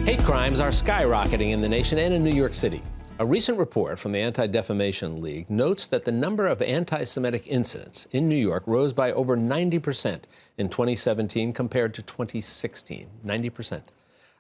Hate crimes are skyrocketing in the nation and in New York City. A recent report from the Anti-Defamation League notes that the number of anti-Semitic incidents in New York rose by over 90% in 2017 compared to 2016. 90%.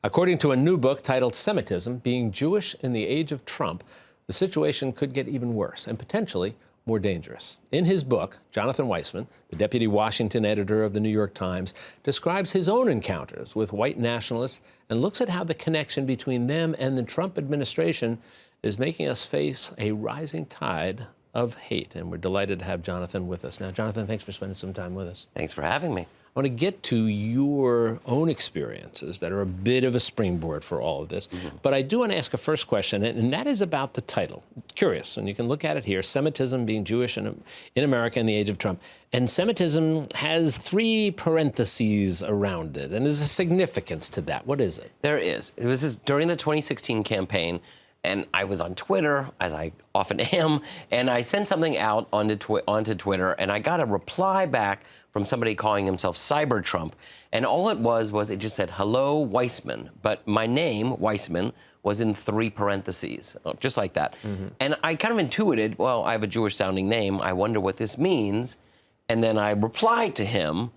According to a new book titled Semitism, Being Jewish in the Age of Trump, the situation could get even worse and potentially more dangerous. In his book, Jonathan Weissman, the deputy Washington editor of the New York Times, describes his own encounters with white nationalists and looks at how the connection between them and the Trump administration is making us face a rising tide of hate. And we're delighted to have Jonathan with us. Now, Jonathan, thanks for spending some time with us. Thanks for having me. I want to get to your own experiences that are a bit of a springboard for all of this. But I do want to ask a first question, and that is about the title. Curious, and you can look at it here, Semitism, Being Jewish in America in the Age of Trump. And Semitism has 3 parentheses around it, and there's a significance to that. What is it? There is. It was during the 2016 campaign, and I was on Twitter, as I often am, and I sent something out onto Twitter, and I got a reply back from somebody calling himself Cyber Trump. And all it was it just said, hello, Weissman. But my name, Weissman, was in 3 parentheses, just like that. And I kind of intuited, well, I have a Jewish-sounding name. I wonder what this means. And then I replied to him,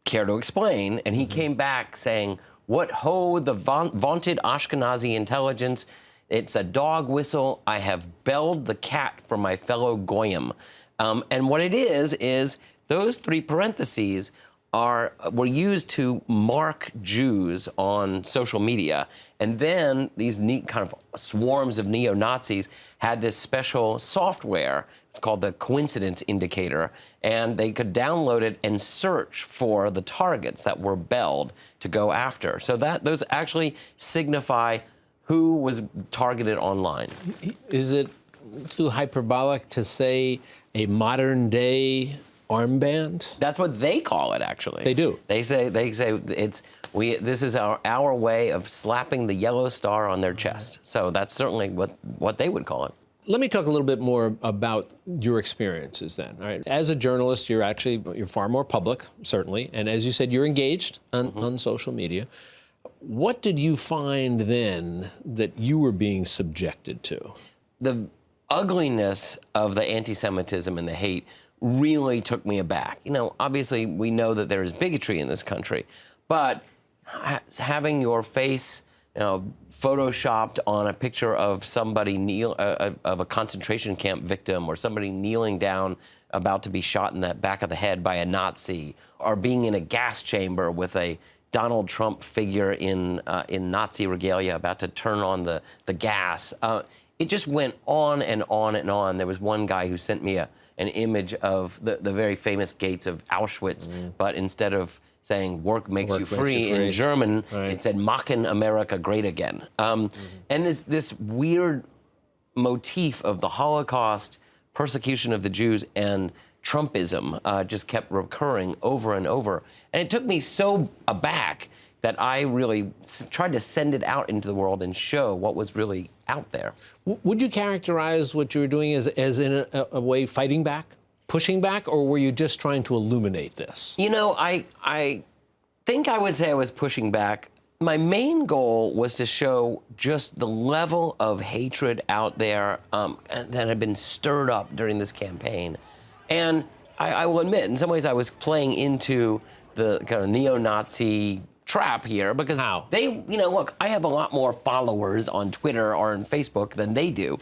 care to explain? And he came back saying, what ho, the vaunted Ashkenazi intelligence. It's a dog whistle. I have belled the cat for my fellow Goyim. And what it is those 3 parentheses were used to mark Jews on social media. And then these neat kind of swarms of neo-Nazis had this special software. It's called the coincidence indicator. And they could download it and search for the targets that were belled to go after. So those actually signify who was targeted online. Is it too hyperbolic to say a modern day armband? That's what they call it, actually. They do. They say this is our way of slapping the yellow star on their chest. So that's certainly what they would call it. Let me talk a little bit more about your experiences then. All right. As a journalist, you're far more public, certainly, and as you said, you're engaged on social media. What did you find then that you were being subjected to? The ugliness of the anti-Semitism and the hate really took me aback. You know, obviously we know that there is bigotry in this country, but having your face, photoshopped on a picture of somebody of a concentration camp victim, or somebody kneeling down about to be shot in the back of the head by a Nazi, or being in a gas chamber with a Donald Trump figure in Nazi regalia about to turn on the gas. It just went on and on and on. There was one guy who sent me an image of the very famous gates of Auschwitz, but instead of saying work makes you free in German, it said Machen America Great Again. And this weird motif of the Holocaust, persecution of the Jews, and Trumpism just kept recurring over and over. And it took me so aback that I really tried to send it out into the world and show what was really out there. Would you characterize what you were doing as in a way fighting back, pushing back, or were you just trying to illuminate this? You know, I think I would say I was pushing back. My main goal was to show just the level of hatred out there that had been stirred up during this campaign. And I will admit, in some ways, I was playing into the kind of neo-Nazi trap here, because look, I have a lot more followers on Twitter or on Facebook than they do.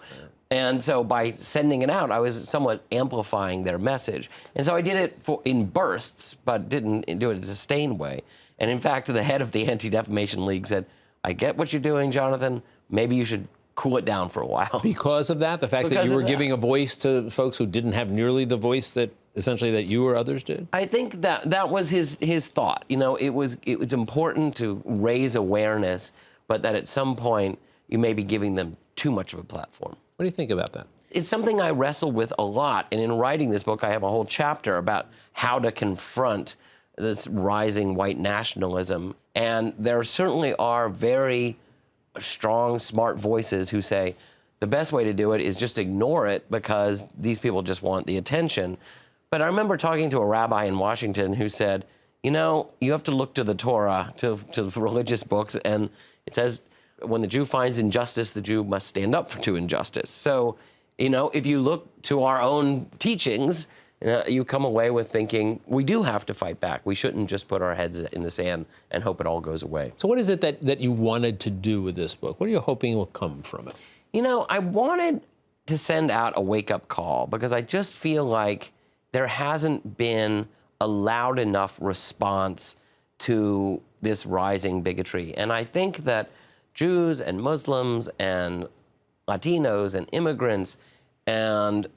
And so by sending it out, I was somewhat amplifying their message. And so I did it in bursts, but didn't do it in a sustained way. And in fact, the head of the Anti-Defamation League said, I get what you're doing, Jonathan. Maybe you should cool it down for a while. Because of that? The fact that you were giving a voice to folks who didn't have nearly the voice that essentially that you or others did? I think that was his thought. You know, it was important to raise awareness, but that at some point you may be giving them too much of a platform. What do you think about that? It's something I wrestle with a lot. And in writing this book, I have a whole chapter about how to confront this rising white nationalism. And there certainly are very strong, smart voices who say the best way to do it is just ignore it because these people just want the attention. But I remember talking to a rabbi in Washington who said, you know, you have to look to the Torah, to religious books, and it says, when the Jew finds injustice, the Jew must stand up to injustice. So, if you look to our own teachings, you come away with thinking we do have to fight back. We shouldn't just put our heads in the sand and hope it all goes away. So what is it that you wanted to do with this book? What are you hoping will come from it? I wanted to send out a wake-up call because I just feel like there hasn't been a loud enough response to this rising bigotry. And I think that Jews and Muslims and Latinos and immigrants and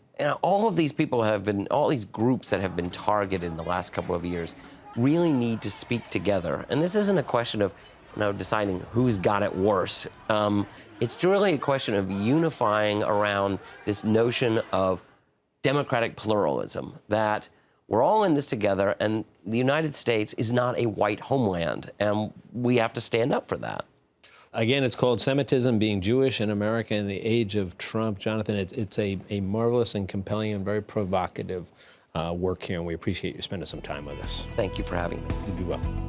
all of these people all these groups that have been targeted in the last couple of years really need to speak together. And this isn't a question of deciding who's got it worse. It's really a question of unifying around this notion of democratic pluralism, that we're all in this together, and the United States is not a white homeland, and we have to stand up for that. Again, it's called Semitism, Being Jewish in America in the Age of Trump. Jonathan, it's a marvelous and compelling and very provocative work here, and we appreciate you spending some time with us. Thank you for having me. You do well.